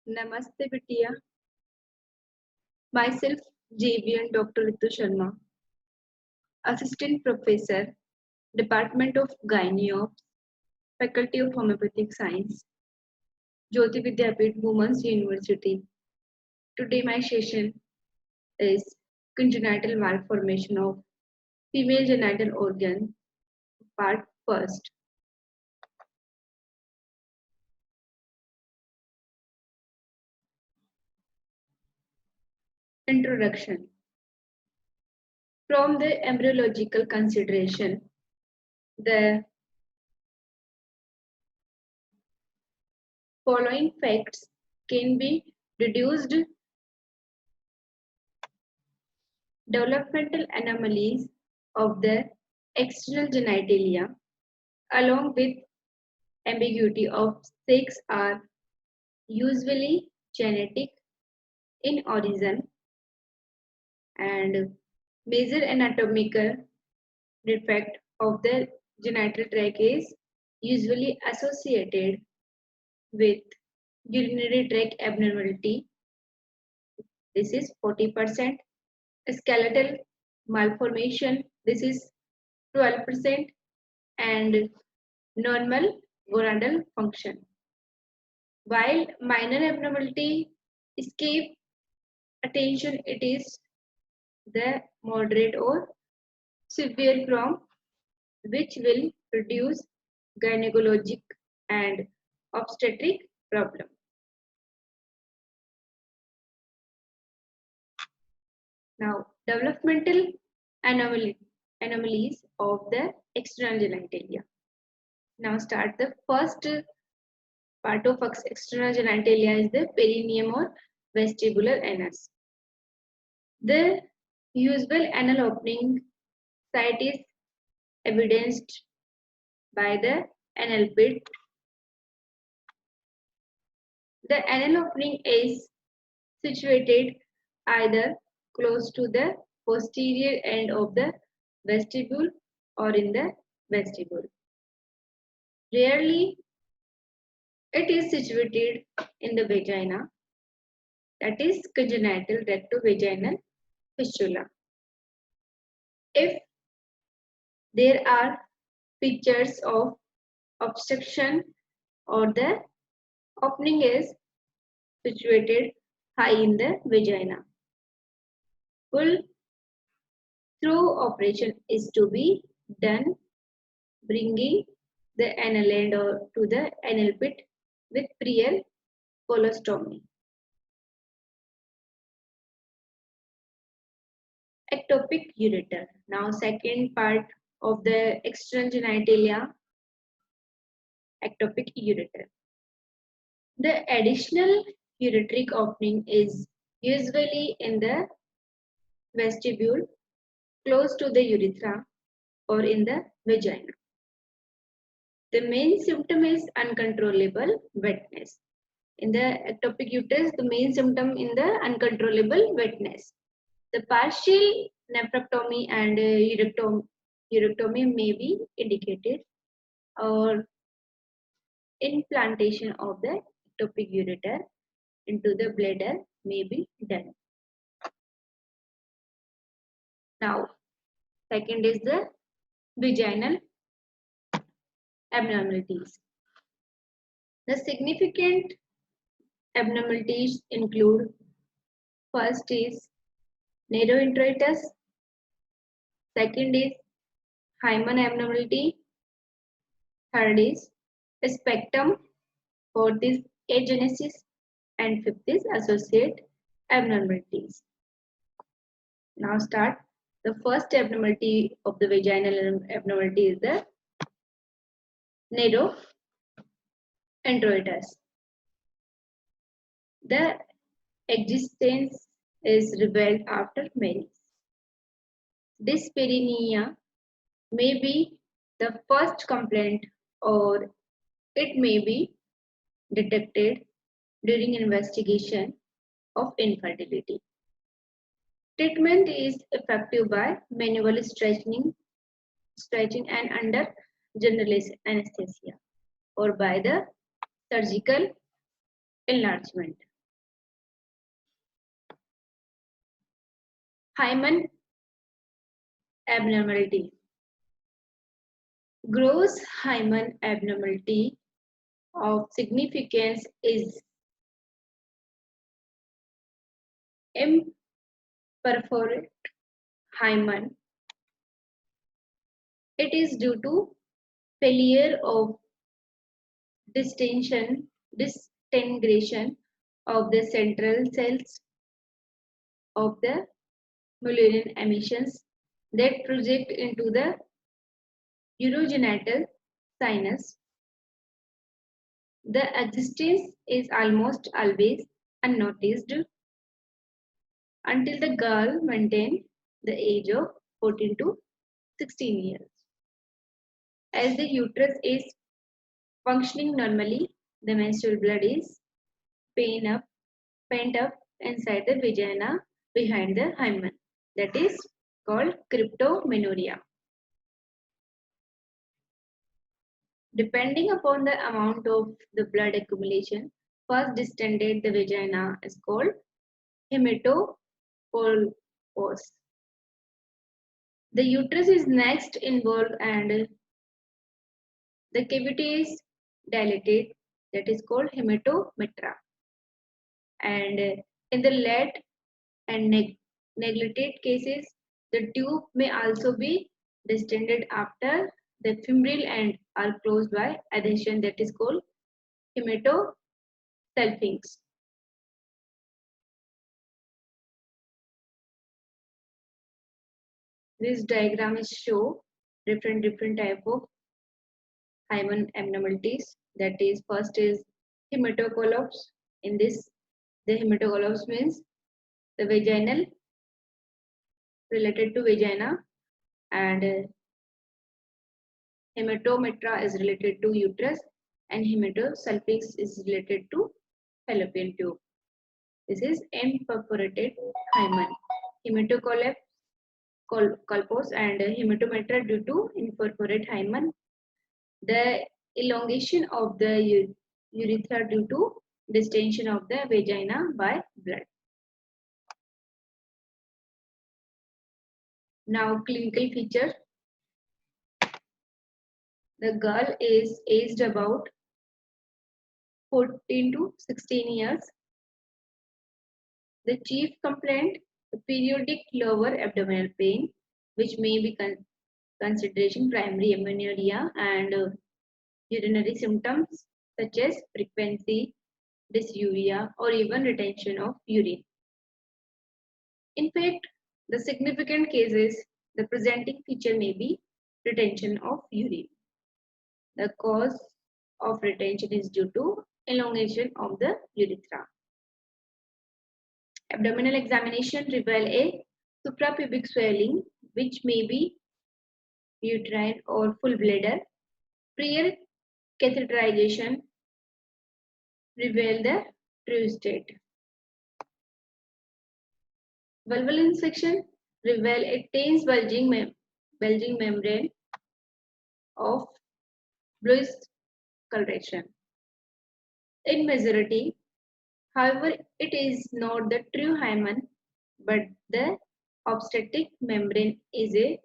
Namaste Bitia. Myself JVN Dr. Ritu Sharma, Assistant Professor, Department of Gynae, Faculty of Homeopathic Science, Jyoti Vidyapeeth Women's University. Today my session is congenital malformation of female genital organ, part first. Introduction. From the embryological consideration, the following facts can be deduced. Developmental anomalies of the external genitalia, along with ambiguity of sex, are usually genetic in origin, and major anatomical defect of the genital tract is usually associated with urinary tract abnormality. This is 40%. Skeletal malformation, this is 12%, and normal gonadal function. While minor abnormality escape attention, it is the moderate or severe form which will produce gynecologic and obstetric problem. Now, developmental anomalies of the external genitalia. Now start the first part of external genitalia is the perineum or vestibular anus. The usual anal opening site is evidenced by the anal pit. The anal opening is situated either close to the posterior end of the vestibule or in the vestibule. Rarely, it is situated in the vagina, that is congenital rectovaginal fistula. If there are features of obstruction or the opening is situated high in the vagina, full through operation is to be done, bringing the anal end or to the anal pit with prior colostomy. Ectopic ureter. Now second part of the external genitalia, ectopic ureter. The additional ureteric opening is usually in the vestibule, close to the urethra or in the vagina. The main symptom is uncontrollable wetness. In the ectopic uterus, the main symptom in the uncontrollable wetness. The partial nephrectomy and urectomy may be indicated, or implantation of the ectopic ureter into the bladder may be done. Now, second is the vaginal abnormalities. The significant abnormalities include: first is narrow introitus, second is hymen abnormality, third is spectrum, fourth is agenesis, and fifth is associate abnormalities. Now start. The first abnormality of the vaginal abnormality is the narrow introitus. The existence is revealed after marriage. Dyspareunia may be the first complaint, or it may be detected during investigation of infertility. Treatment is effective by manual stretching and under general anesthesia, or by the surgical enlargement. Hymen abnormality. Gross hymen abnormality of significance is imperforate hymen. It is due to failure of disintegration of the central cells of the Mullerian emissions that project into the urogenital sinus. The existence is almost always unnoticed until the girl maintains the age of 14 to 16 years. As the uterus is functioning normally, the menstrual blood is pent up inside the vagina behind the hymen. That is called cryptomenorrhea. Depending upon the amount of the blood accumulation first distended the vagina is called hematopoulpos. The uterus is next involved and the cavity is dilated, that is called hematometra. And in the late and neglected cases, the tube may also be distended after the femoral end are closed by adhesion, that is called hematosalpinx. This diagram is show different type of hymen abnormalities. That is, first is hematocolapse. In this, the hematocolapse means the vaginal related to vagina, and hematometra is related to uterus, and hematosalpinx is related to fallopian tube. This is imperforated hymen. Hematocolapse and hematometra due to imperforate hymen. The elongation of the urethra due to distension of the vagina by blood. Now clinical feature. The girl is aged about 14 to 16 years. The chief complaint, the periodic lower abdominal pain, which may be consideration primary amenorrhea, and urinary symptoms such as frequency, dysuria, or even retention of urine. In fact, the significant cases, the presenting feature may be retention of urine. The cause of retention is due to elongation of the urethra. Abdominal examination reveal a suprapubic swelling which may be uterine or full bladder. Prior catheterization reveal the true state. Vulval inspection reveal a tense bulging membrane of bluish coloration. In majority, however, it is not the true hymen, but the obstetric membrane is a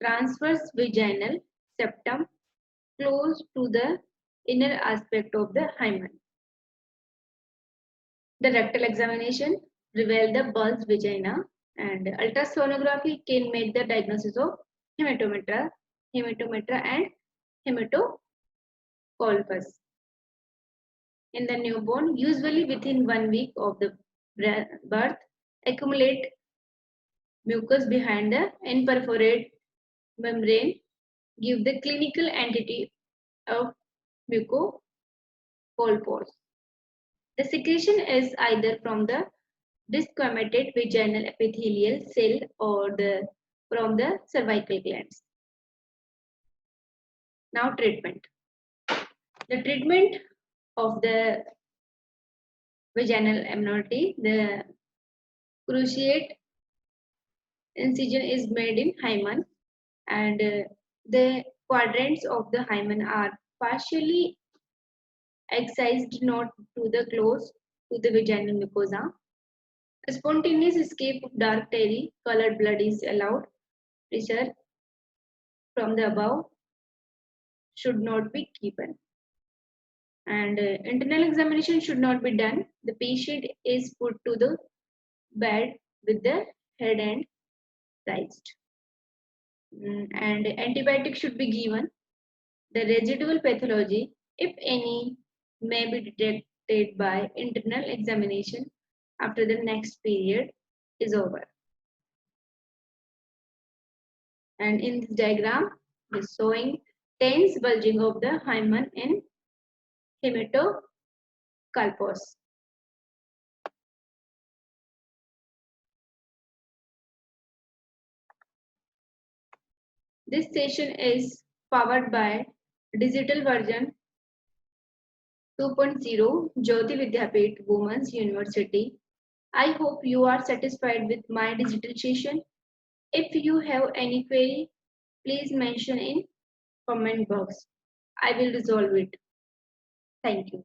transverse vaginal septum close to the inner aspect of the hymen. The rectal examination reveals the bulged vagina, and ultrasonography can make the diagnosis of hematometra and hematocolpus. In the newborn, usually within 1 week of the birth, accumulate mucus behind the imperforate membrane, give the clinical entity of mucocolpos. The secretion is either from the desquamated vaginal epithelial cell or from the cervical glands. Now treatment. The treatment of the vaginal abnormality, the cruciate incision is made in hymen, and the quadrants of the hymen are partially excised not to the close to the vaginal mucosa. Spontaneous escape of dark terry colored blood is allowed. Pressure from the above should not be given. And internal examination should not be done. The patient is put to the bed with the head and raised. And antibiotic should be given. The residual pathology, if any, may be detected by internal examination after the next period is over. And in this diagram, it is showing tense bulging of the hymen in hematoculpos. This session is powered by digital version 2.0 Jyoti Vidyapeeth Women's University. I hope you are satisfied with my digital session. If you have any query, please mention in comment box. I will resolve it. Thank you.